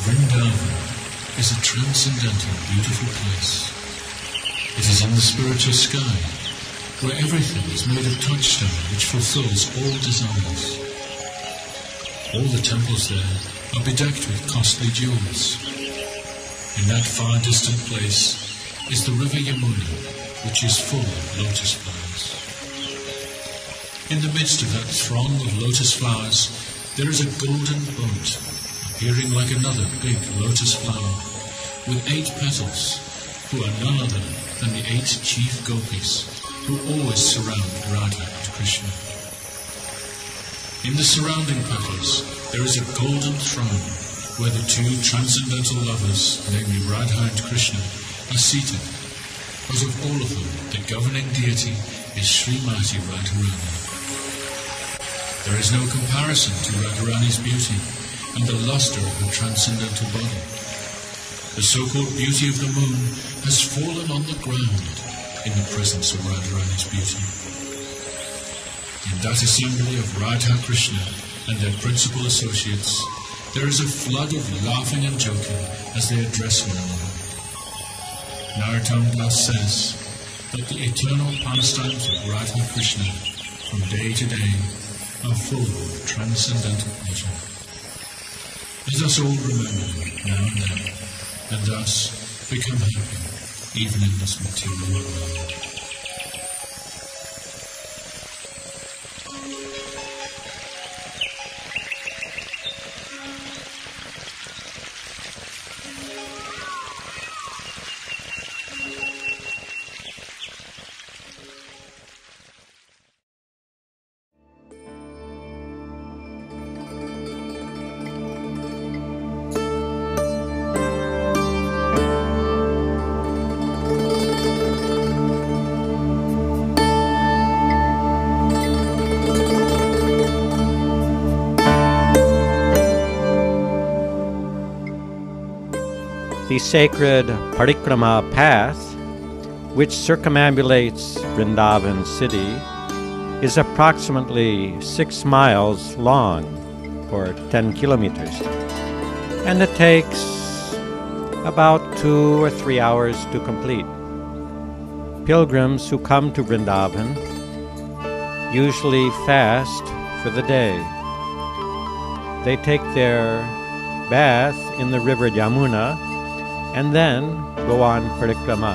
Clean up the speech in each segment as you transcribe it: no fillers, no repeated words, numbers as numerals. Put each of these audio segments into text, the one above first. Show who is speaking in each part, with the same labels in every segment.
Speaker 1: Vrindavan is a transcendental, beautiful place. It is in the spiritual sky, where everything is made of touchstone which fulfills all desires. All the temples there are bedecked with costly jewels. In that far distant place is the river Yamuna, which is full of lotus flowers. In the midst of that throng of lotus flowers, there is a golden boat, appearing like another big lotus flower, with 8 petals, who are none other than the 8 chief gopis, who always surround Radha and Krishna. In the surrounding petals, there is a golden throne, where the 2 transcendental lovers, namely Radha and Krishna, are seated, but of all of them, the governing deity is Srimati Radharani. There is no comparison to Radharani's beauty and the luster of her transcendental body. The so-called beauty of the moon has fallen on the ground in the presence of Radharani's beauty. In that assembly of Radha Krishna and their principal associates, there is a flood of laughing and joking as they address one another. Narottam Das says that the eternal pastimes of Radha Krishna from day to day are full of transcendental pleasure. Let us all remember them now and then, and thus become happy even in this material world.
Speaker 2: The sacred Parikrama path, which circumambulates Vrindavan city, is approximately 6 miles long, or 10 kilometers, and it takes about 2 or 3 hours to complete. Pilgrims who come to Vrindavan usually fast for the day. They take their bath in the river Yamuna and then go on Parikrama.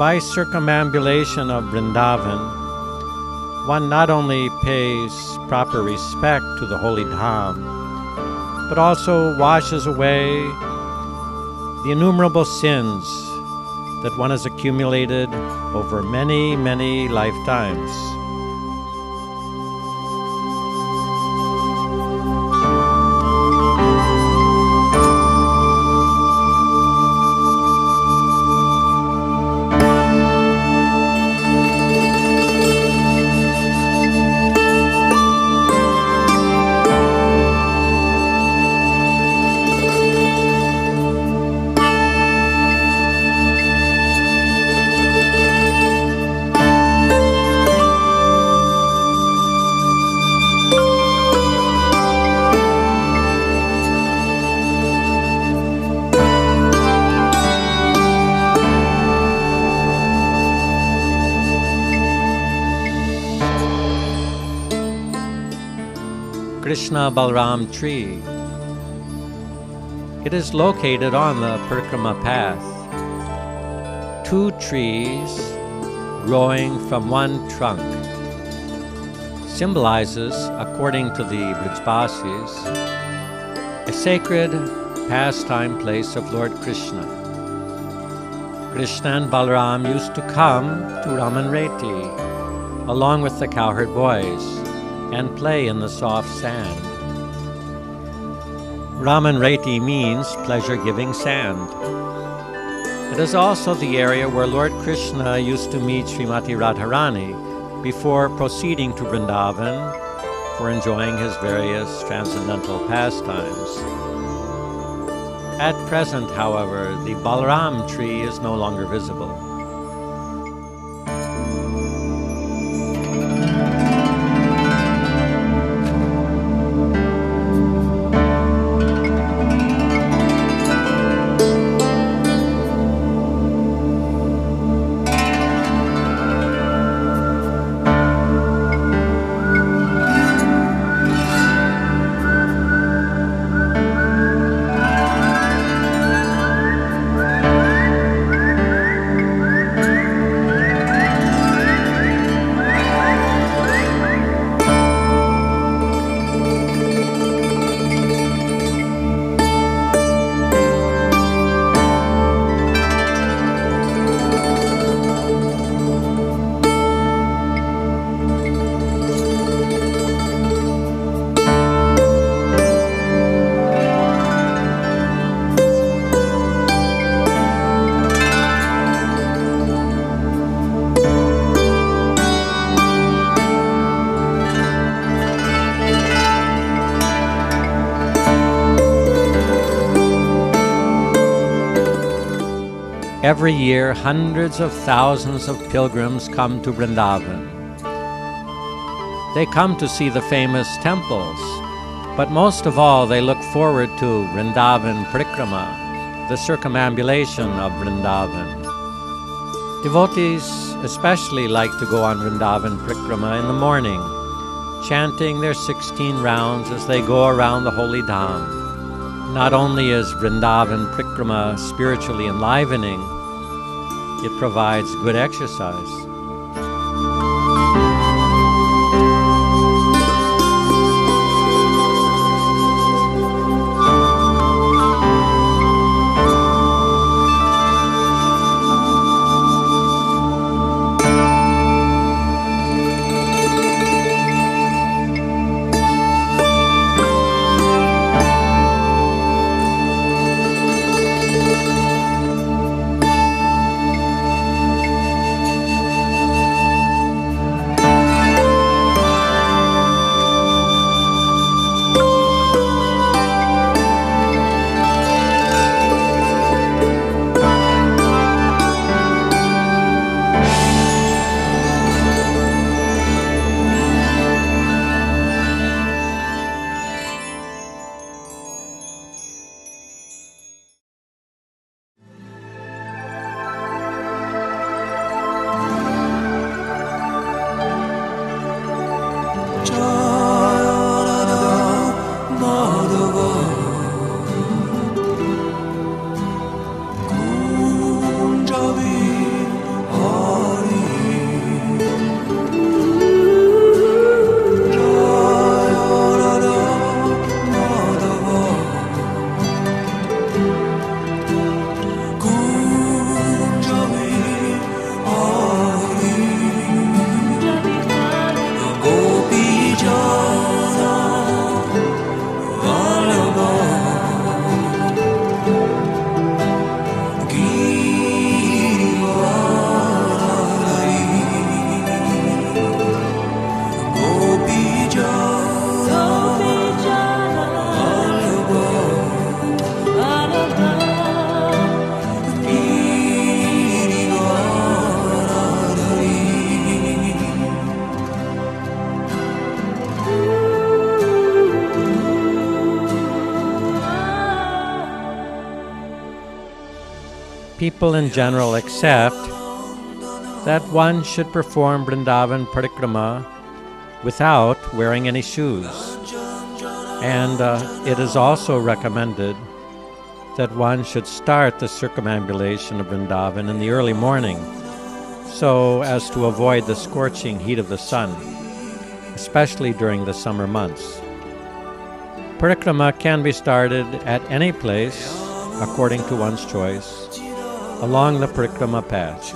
Speaker 2: By circumambulation of Vrindavan, one not only pays proper respect to the holy Dharm, but also washes away the innumerable sins that one has accumulated over many, many lifetimes. Krishna Balram tree. It is located on the Parikrama path. Two trees growing from one trunk symbolizes, according to the Brajbasis, a sacred pastime place of Lord Krishna. Krishna and Balaram used to come to Ramanreti along with the cowherd boys and play in the soft sand. Ramanreti means pleasure-giving sand. It is also the area where Lord Krishna used to meet Srimati Radharani before proceeding to Vrindavan for enjoying his various transcendental pastimes. At present, however, the Balaram tree is no longer visible. Every year, hundreds of thousands of pilgrims come to Vrindavan. They come to see the famous temples, but most of all they look forward to Vrindavan Parikrama, the circumambulation of Vrindavan. Devotees especially like to go on Vrindavan Parikrama in the morning, chanting their 16 rounds as they go around the holy Dharm. Not only is Vrindavan Parikrama spiritually enlivening, it provides good exercise. people in general accept that one should perform Vrindavan Parikrama without wearing any shoes. And it is also recommended that one should start the circumambulation of Vrindavan in the early morning, so as to avoid the scorching heat of the sun, especially during the summer months. Parikrama can be started at any place, according to one's choice, along the Parikrama path.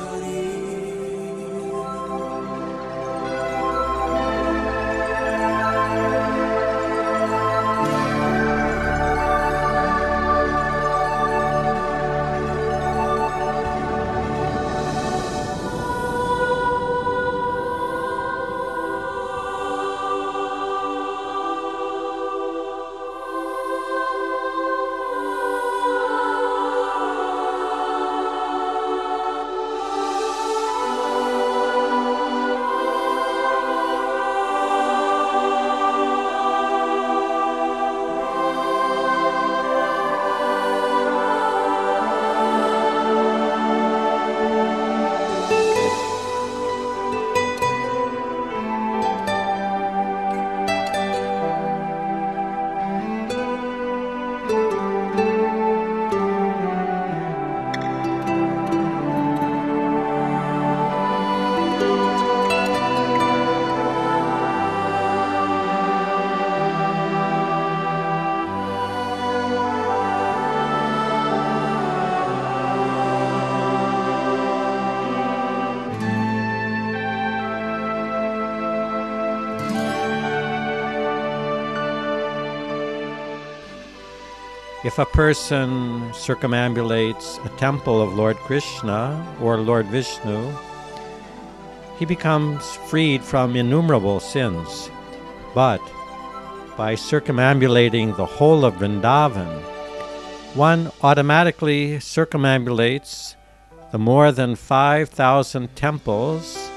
Speaker 2: If a person circumambulates a temple of Lord Krishna or Lord Vishnu, he becomes freed from innumerable sins. But by circumambulating the whole of Vrindavan, one automatically circumambulates the more than 5,000 temples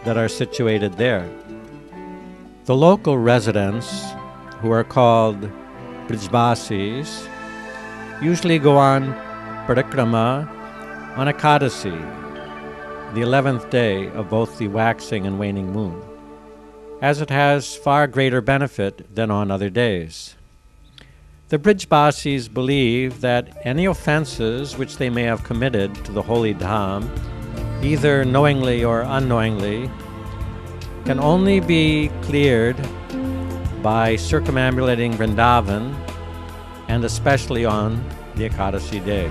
Speaker 2: that are situated there. The local residents, who are called Brajbasis, usually go on Parikrama on Ekadasi, the 11th day of both the waxing and waning moon, as it has far greater benefit than on other days. The Brajbasis believe that any offenses which they may have committed to the holy Dharm, either knowingly or unknowingly, can only be cleared by circumambulating Vrindavan, and especially on the Ekadasi day.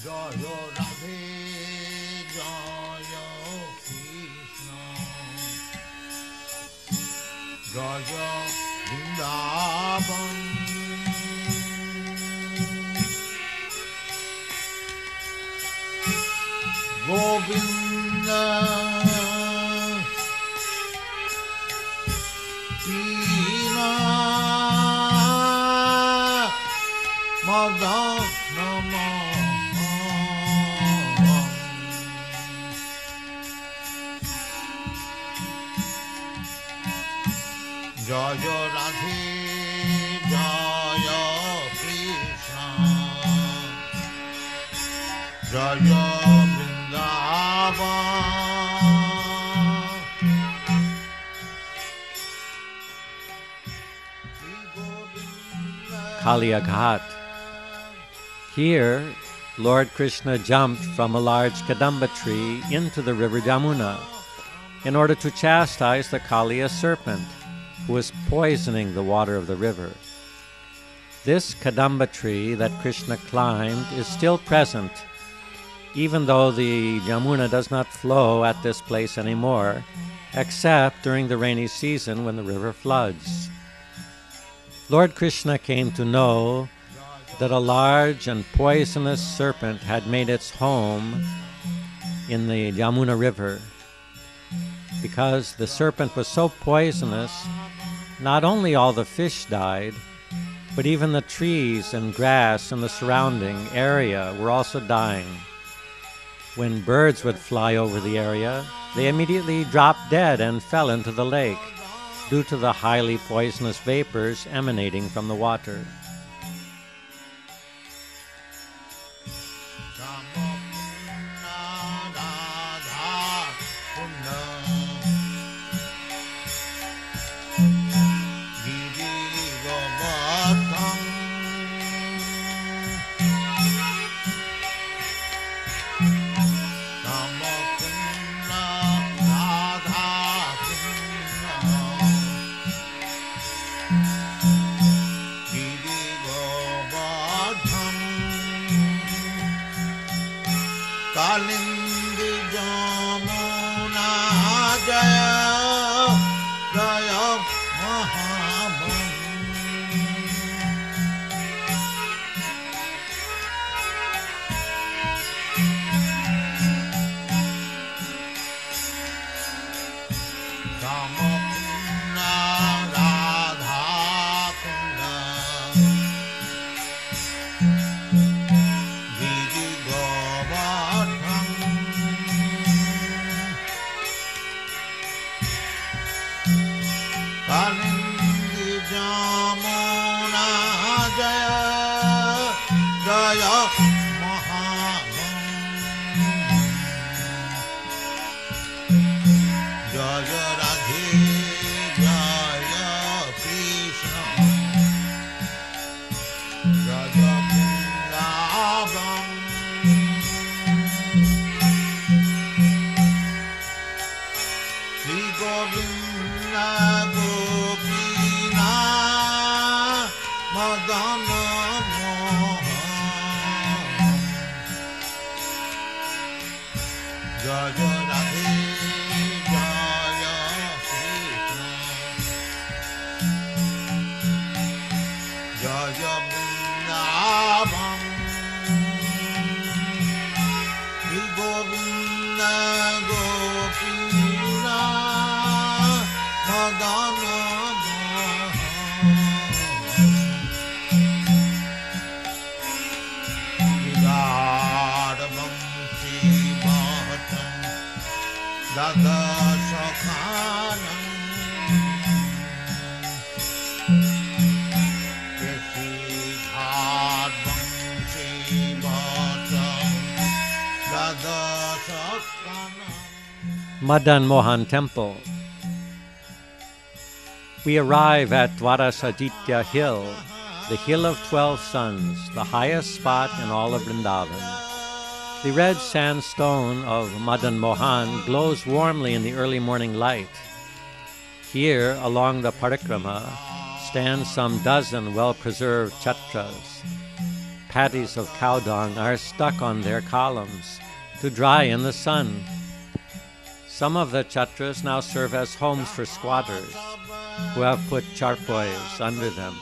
Speaker 3: Jaya Radhe, Jaya Krishna, Jaya Vrindavan, Govinda, Krishna, Madhava. Jaya Radhe, Jaya Krishna, Jaya Vrindavan,
Speaker 2: Kaliya Ghat. Here, Lord Krishna jumped from a large kadamba tree into the river Jamuna in order to chastise the Kaliya serpent who was poisoning the water of the river. This kadamba tree that Krishna climbed is still present, even though the Jamuna does not flow at this place anymore, except during the rainy season when the river floods. Lord Krishna came to know that a large and poisonous serpent had made its home in the Jamuna River. Because the serpent was so poisonous, not only all the fish died, but even the trees and grass in the surrounding area were also dying. When birds would fly over the area, they immediately dropped dead and fell into the lake due to the highly poisonous vapors emanating from the water. Madan Mohan Temple. We arrive at Dwarasajitya Hill, the Hill of 12 Suns, the highest spot in all of Vrindavan. The red sandstone of Madan Mohan glows warmly in the early morning light. Here, along the Parikrama, stand some dozen well-preserved chatras. Patties of cow dung are stuck on their columns to dry in the sun. Some of the chatras now serve as homes for squatters who have put charpoys under them.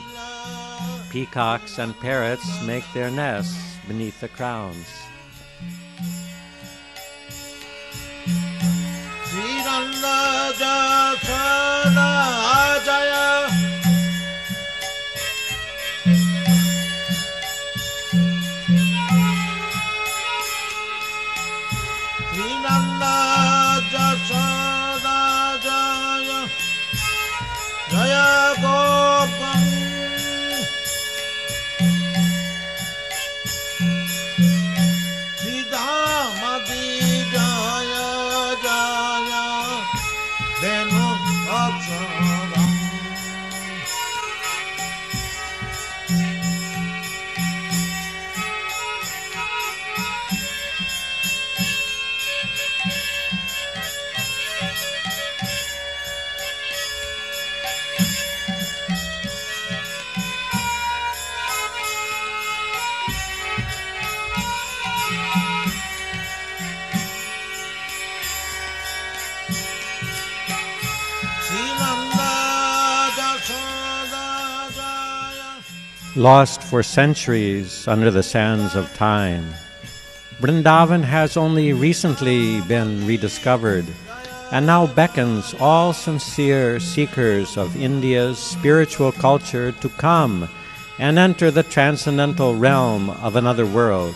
Speaker 2: Peacocks and parrots make their nests beneath the crowns. lost for centuries under the sands of time. Vrindavan has only recently been rediscovered and now beckons all sincere seekers of India's spiritual culture to come and enter the transcendental realm of another world.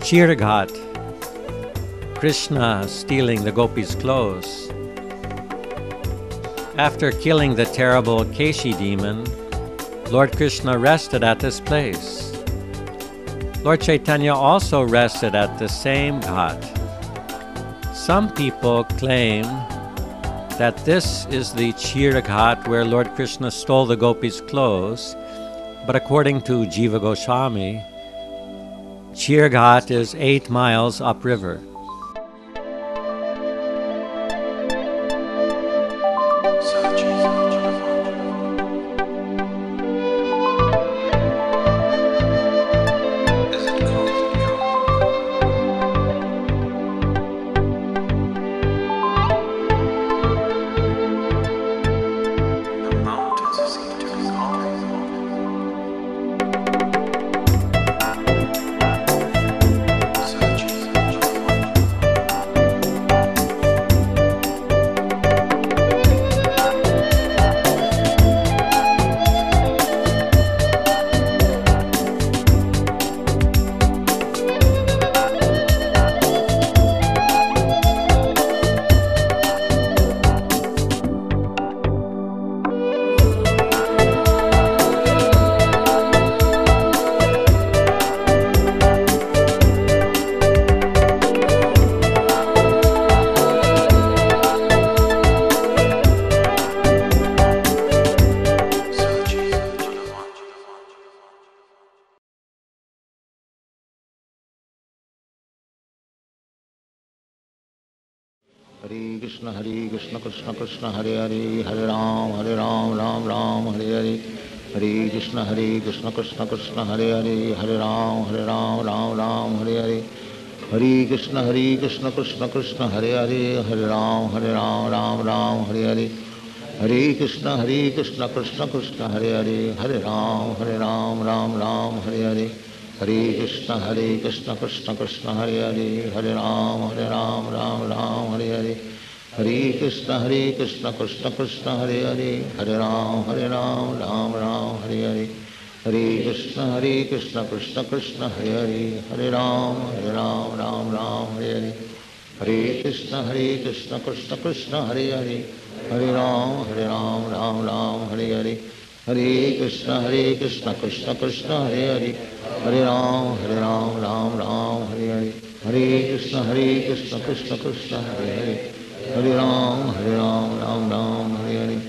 Speaker 2: Chirghat, Krishna stealing the gopis' clothes. After killing the terrible Keshi demon, Lord Krishna rested at this place. Lord Chaitanya also rested at the same ghat. Some people claim that this is the Chirghat where Lord Krishna stole the gopis' clothes, but according to Jiva Goswami, Chirghat is 8 miles upriver.
Speaker 3: Krishna Krishna Krishna Hare Hare Hare Ram Ram Ram Hare Hare Hare Krishna Krishna Krishna Hare Hare Hare Ram Ram Ram Hare Hare Hare Krishna Krishna Krishna Hare Hare Hare Ram Ram Hare Hare Hare Krishna Krishna Krishna Hare Hare Hare Ram Ram Hare Hare Hare Krishna Krishna Krishna Hare Hare Hare Ram Ram Hare Hare Hare Krishna Krishna Krishna Hare Hare Hare Ram Ram Hare Hare Hare Krishna Krishna Krishna Hare Hare Hare Ram Ram Hare Hare Hare Krishna Krishna Krishna Hare Hare Hare Ram Ram Hare Hare Hare Krishna Krishna Krishna Hare Hare Hare Ram Ram Hare Hare Hare Krishna Krishna Krishna Hare Hare Hare Ram Ram Hare Hare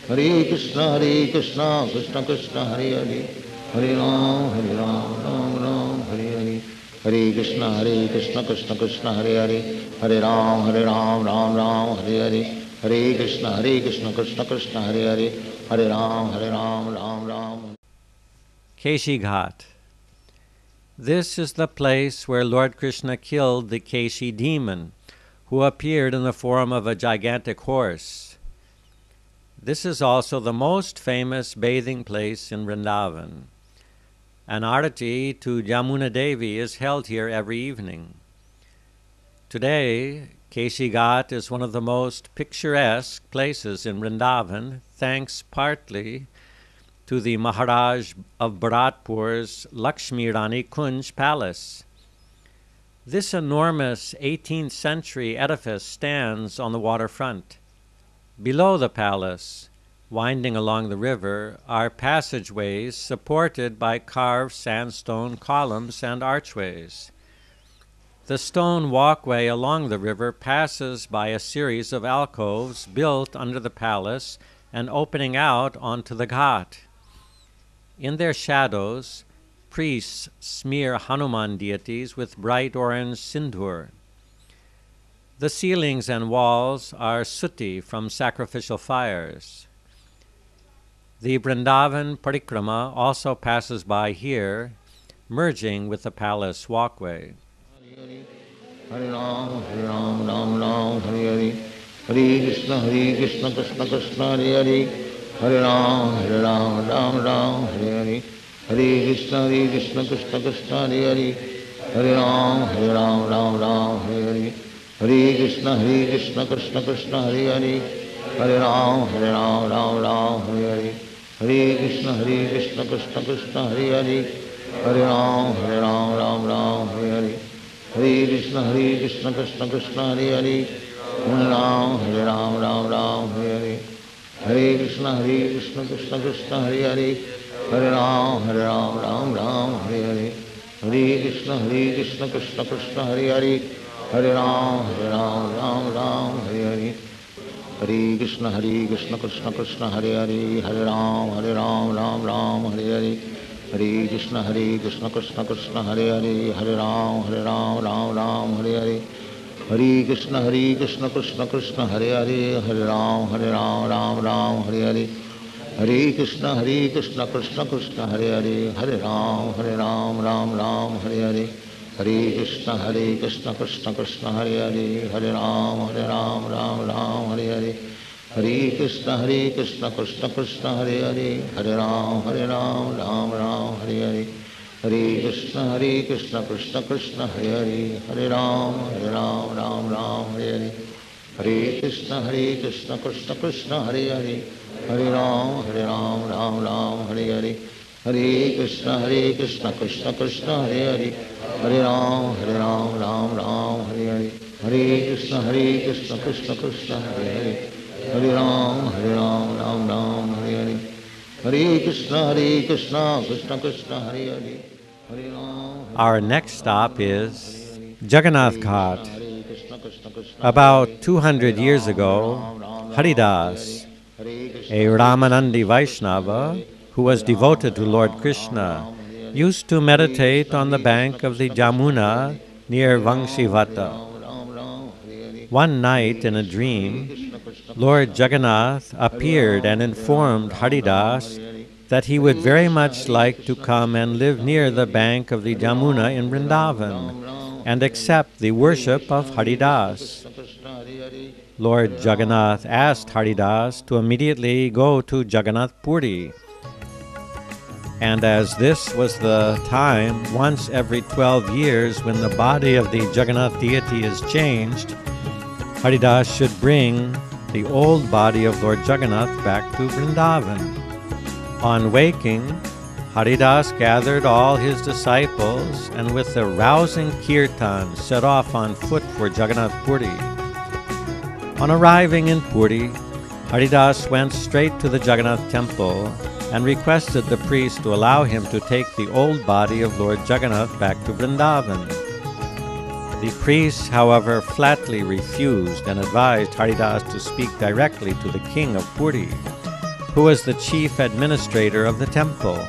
Speaker 3: Hare Krishna Krishna Krishna Hare Hare Hare Ram Ram Hare Hare Hare Krishna Krishna Krishna Hare Hare Hare Ram Ram Hare Hare Hare Krishna Krishna Krishna Hare Hare Hare Ram Ram.
Speaker 2: Keshi Ghat. This is the place where Lord Krishna killed the Keshi demon, who appeared in the form of a gigantic horse. This is also the most famous bathing place in Vrindavan. An arati to Jamuna Devi is held here every evening. Today, Keshi Ghat is one of the most picturesque places in Vrindavan, thanks partly to the Maharaj of Bharatpur's Lakshmi Rani Kunj Palace. This enormous 18th century edifice stands on the waterfront. Below the palace, winding along the river, are passageways supported by carved sandstone columns and archways. The stone walkway along the river passes by a series of alcoves built under the palace and opening out onto the ghat. In their shadows, priests smear Hanuman deities with bright orange sindoor. The ceilings and walls are sooty from sacrificial fires. The Brindaban Parikrama also passes by here, merging with the palace walkway.
Speaker 3: Hare Ram Ram Hare Hare Hare Krishna Krishna Krishna Hare Hare Hare Ram Ram Hare Hare Hare Krishna Krishna Krishna Hare Hare Hare Ram Hare Hare Hare Krishna Krishna Krishna Hare Hare Hare Ram Hare Hare Hare Krishna Krishna Krishna Hare Hare Hare Ram Hare Hare Hare Krishna Krishna Krishna Hare Hare Hare Ram Hare Hare Hare Krishna Krishna Krishna Hare Hare Hare Ram Hare Hare Hare Krishna Krishna Krishna Hare Hare Hare Ram Hare Hare Hare Krishna Krishna Krishna Hare Hare Hare Ram Hare Hare Hare Krishna Krishna Krishna Hare Hare Hare Ram Hare Hare Hare Krishna Krishna Krishna Hare Hare Hare Ram Hare Hare Hare Krishna Krishna Krishna Hare Hare Hare Ram Hare Hare Hare Krishna Krishna Krishna Hare Hare Hare Ram Hare Hare Hare Krishna Krishna Krishna Hare Hare Hare Ram Hare Hare Hare Krishna Krishna Krishna Hare Hare Hare Ram Hare Hare Hare Krishna Krishna Krishna Hare Hare Hare Ram Hare Hare Hare Krishna Krishna Krishna Hare Hare Hare Ram Hare Hare Hare Krishna Krishna Krishna Hare Hare Hare Ram Hare Hare Hare Krishna Krishna Krishna Hare Hare Hare Ram.
Speaker 2: Our next stop is Jagannath Ghat. About 200 years ago, Haridas, a Ramanandi Vaishnava who was devoted to Lord Krishna, used to meditate on the bank of the Jamuna near Vangshivata. One night in a dream, Lord Jagannath appeared and informed Haridas that he would very much like to come and live near the bank of the Jamuna in Vrindavan and accept the worship of Haridas. Lord Jagannath asked Haridas to immediately go to Jagannath Puri. And as this was the time once every 12 years when the body of the Jagannath deity is changed, Haridas should bring the old body of Lord Jagannath back to Vrindavan. On waking, Haridas gathered all his disciples and with a rousing kirtan set off on foot for Jagannath Puri. On arriving in Puri, Haridas went straight to the Jagannath temple and requested the priest to allow him to take the old body of Lord Jagannath back to Vrindavan. The priest, however, flatly refused and advised Haridas to speak directly to the king of Puri, who was the chief administrator of the temple.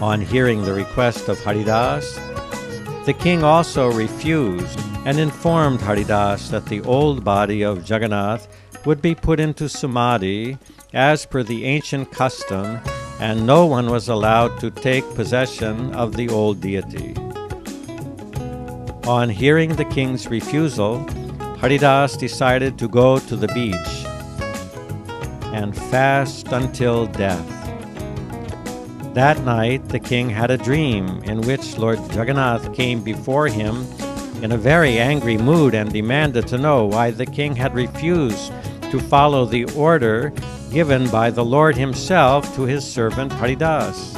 Speaker 2: On hearing the request of Haridas, the king also refused and informed Haridas that the old body of Jagannath would be put into Samadhi as per the ancient custom, and no one was allowed to take possession of the old deity. On hearing the king's refusal, Haridas decided to go to the beach and fast until death. That night the king had a dream in which Lord Jagannath came before him in a very angry mood and demanded to know why the king had refused to follow the order given by the Lord himself to his servant Haridas.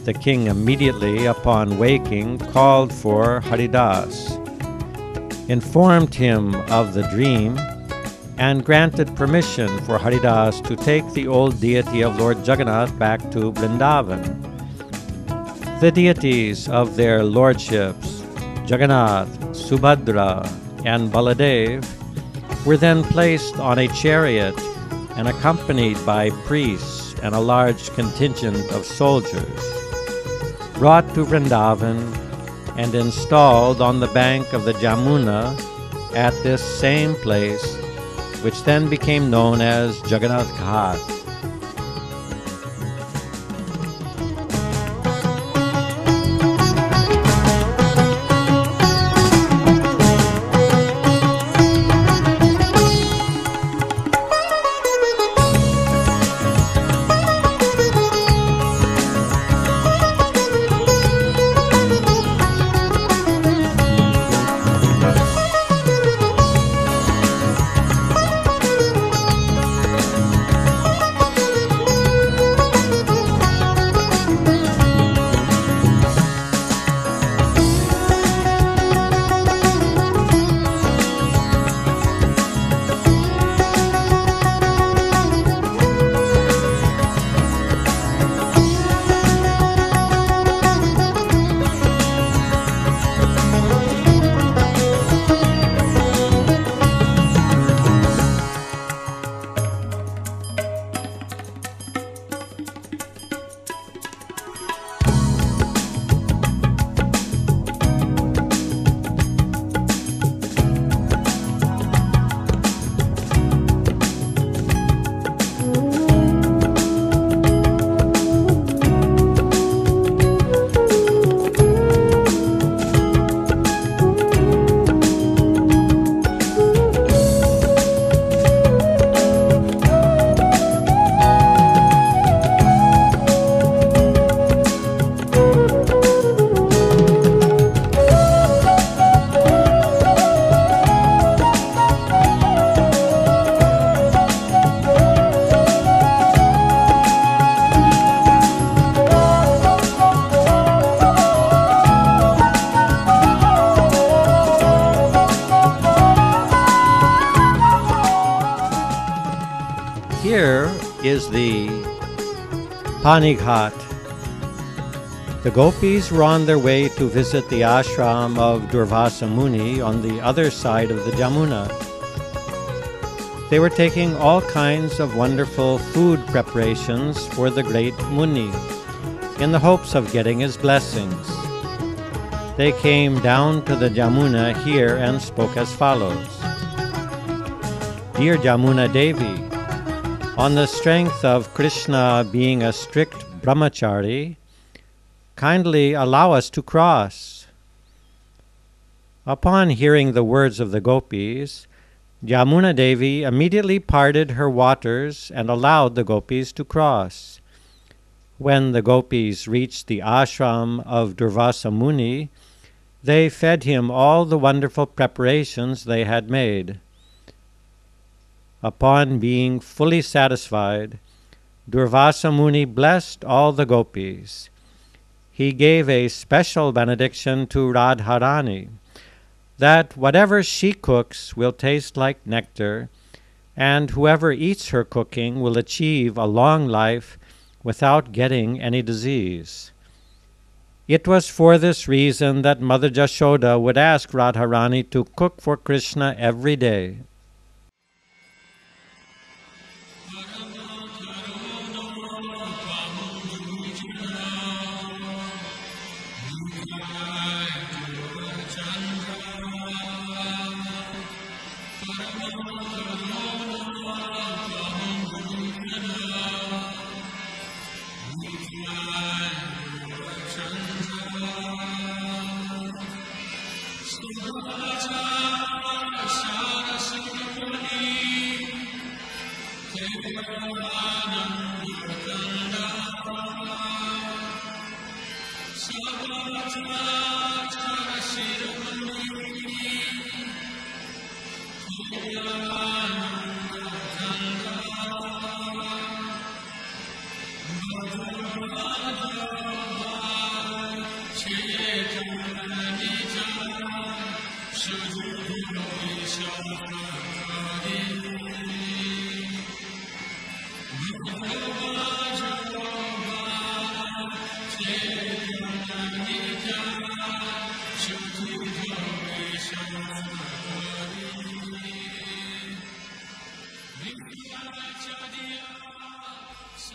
Speaker 2: The king immediately upon waking called for Haridas, informed him of the dream, and granted permission for Haridas to take the old deity of Lord Jagannath back to Brindavan. The deities of their lordships, Jagannath, Subhadra, and Baladev, were then placed on a chariot and accompanied by priests and a large contingent of soldiers, brought to Vrindavan and installed on the bank of the Jamuna at this same place, which then became known as Jagannath Ghat. Here is the Pani Ghat. The gopis were on their way to visit the ashram of Durvasa Muni on the other side of the Jamuna. They were taking all kinds of wonderful food preparations for the great Muni, in the hopes of getting his blessings. they came down to the Jamuna here and spoke as follows. Dear Jamuna Devi, on the strength of Krishna being a strict brahmachari, kindly allow us to cross. Upon hearing the words of the gopis, Jamuna Devi immediately parted her waters and allowed the gopis to cross. When the gopis reached the ashram of Durvasa Muni, they fed him all the wonderful preparations they had made. Upon being fully satisfied, Durvasa Muni blessed all the gopis. He gave a special benediction to Radharani, that whatever she cooks will taste like nectar, and whoever eats her cooking will achieve a long life without getting any disease. It was for this reason that Mother Jashoda would ask Radharani to cook for Krishna every day.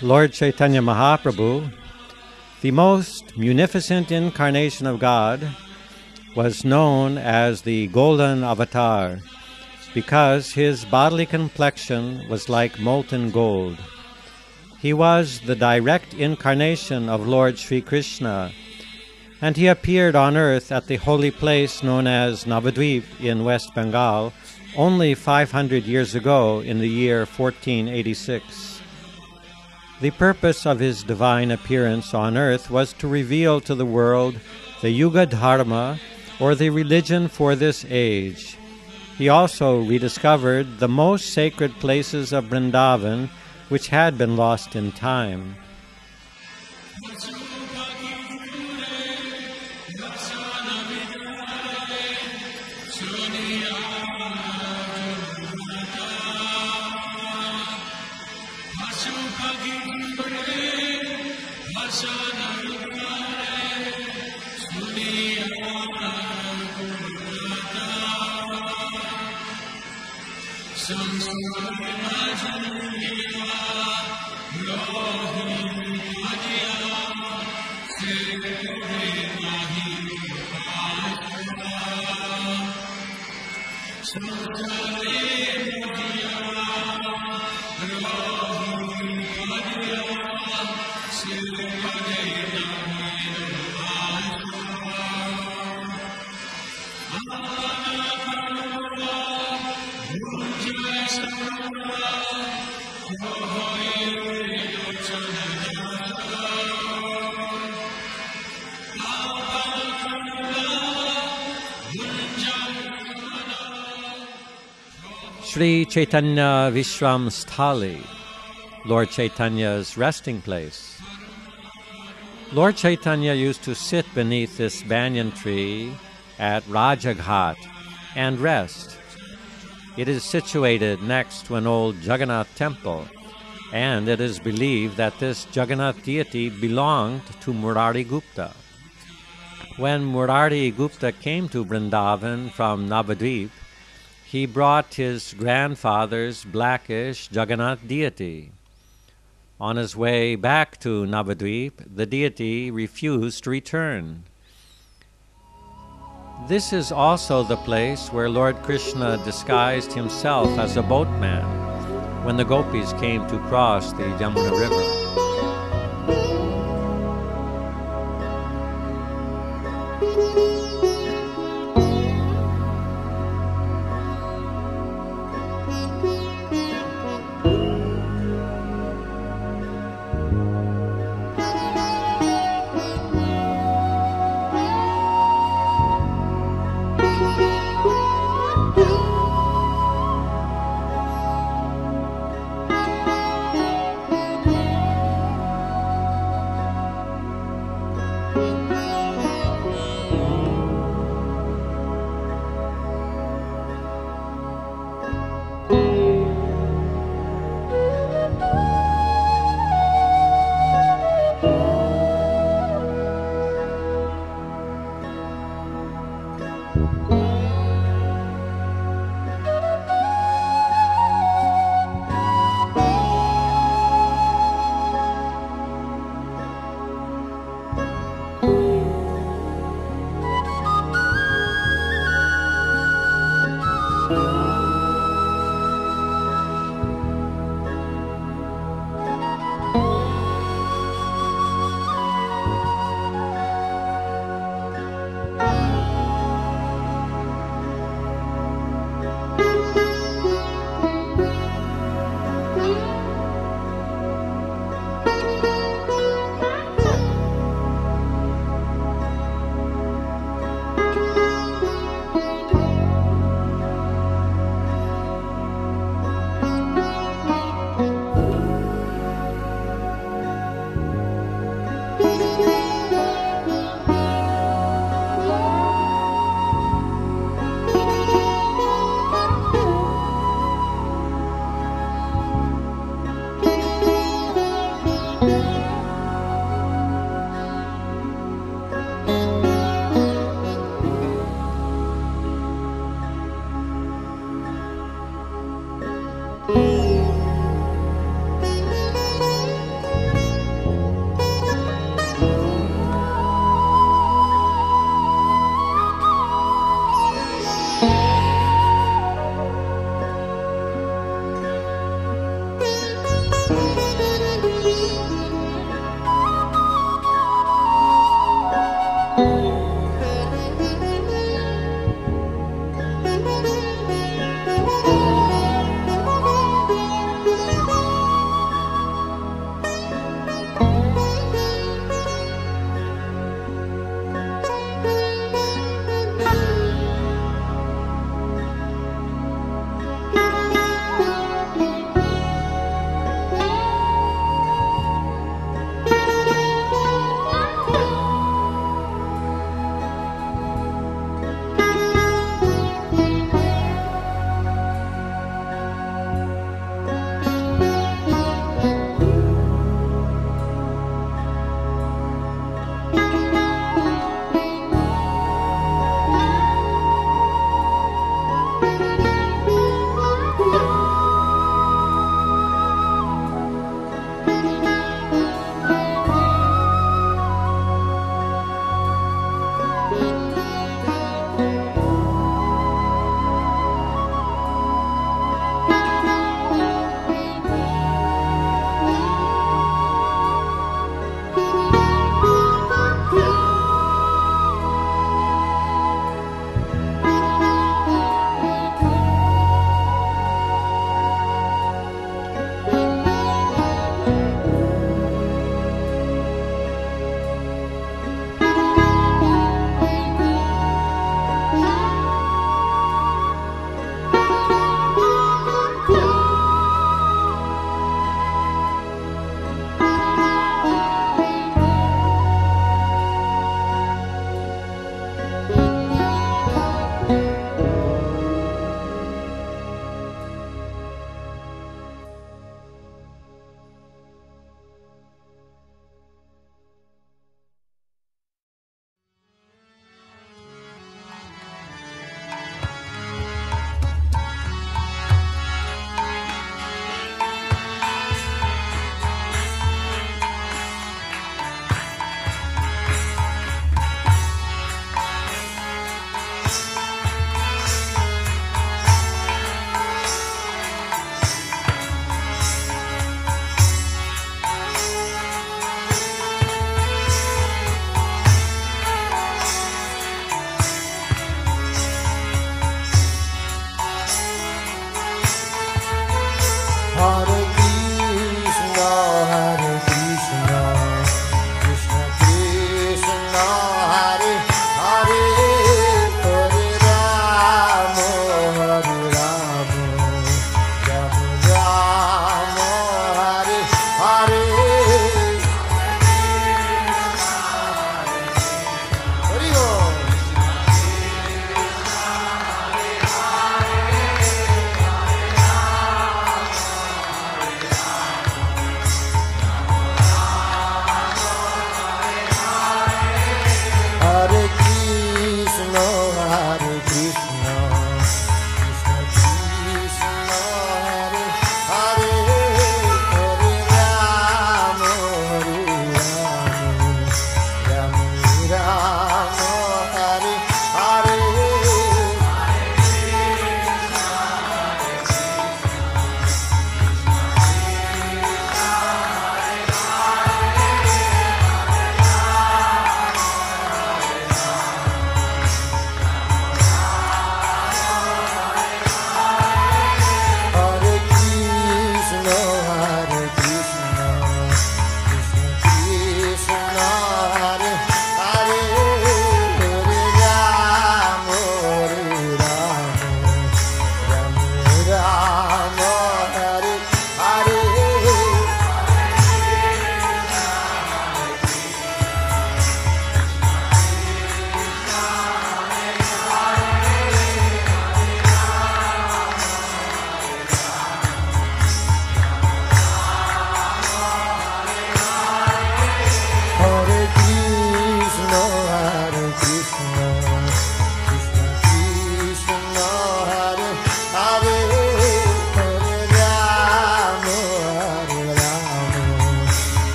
Speaker 2: Lord Chaitanya Mahaprabhu, the most munificent incarnation of God, was known as the Golden Avatar because his bodily complexion was like molten gold. He was the direct incarnation of Lord Sri Krishna, and he appeared on earth at the holy place known as Navadvip in West Bengal only 500 years ago in the year 1486. The purpose of his divine appearance on earth was to reveal to the world the Yuga Dharma, or the religion for this age. He also rediscovered the most sacred places of Vrindavan, which had been lost in time. Sri Chaitanya Vishram Sthali, Lord Chaitanya's resting place. Lord Chaitanya used to sit beneath this banyan tree at Raja Ghat and rest. It is situated next to an old Jagannath temple, and it is believed that this Jagannath deity belonged to Murari Gupta. When Murari Gupta came to Vrindavan from Navadvip, he brought his grandfather's blackish Jagannath deity. On his way back to Navadvip, the deity refused to return. This is also the place where Lord Krishna disguised himself as a boatman when the gopis came to cross the Yamuna River.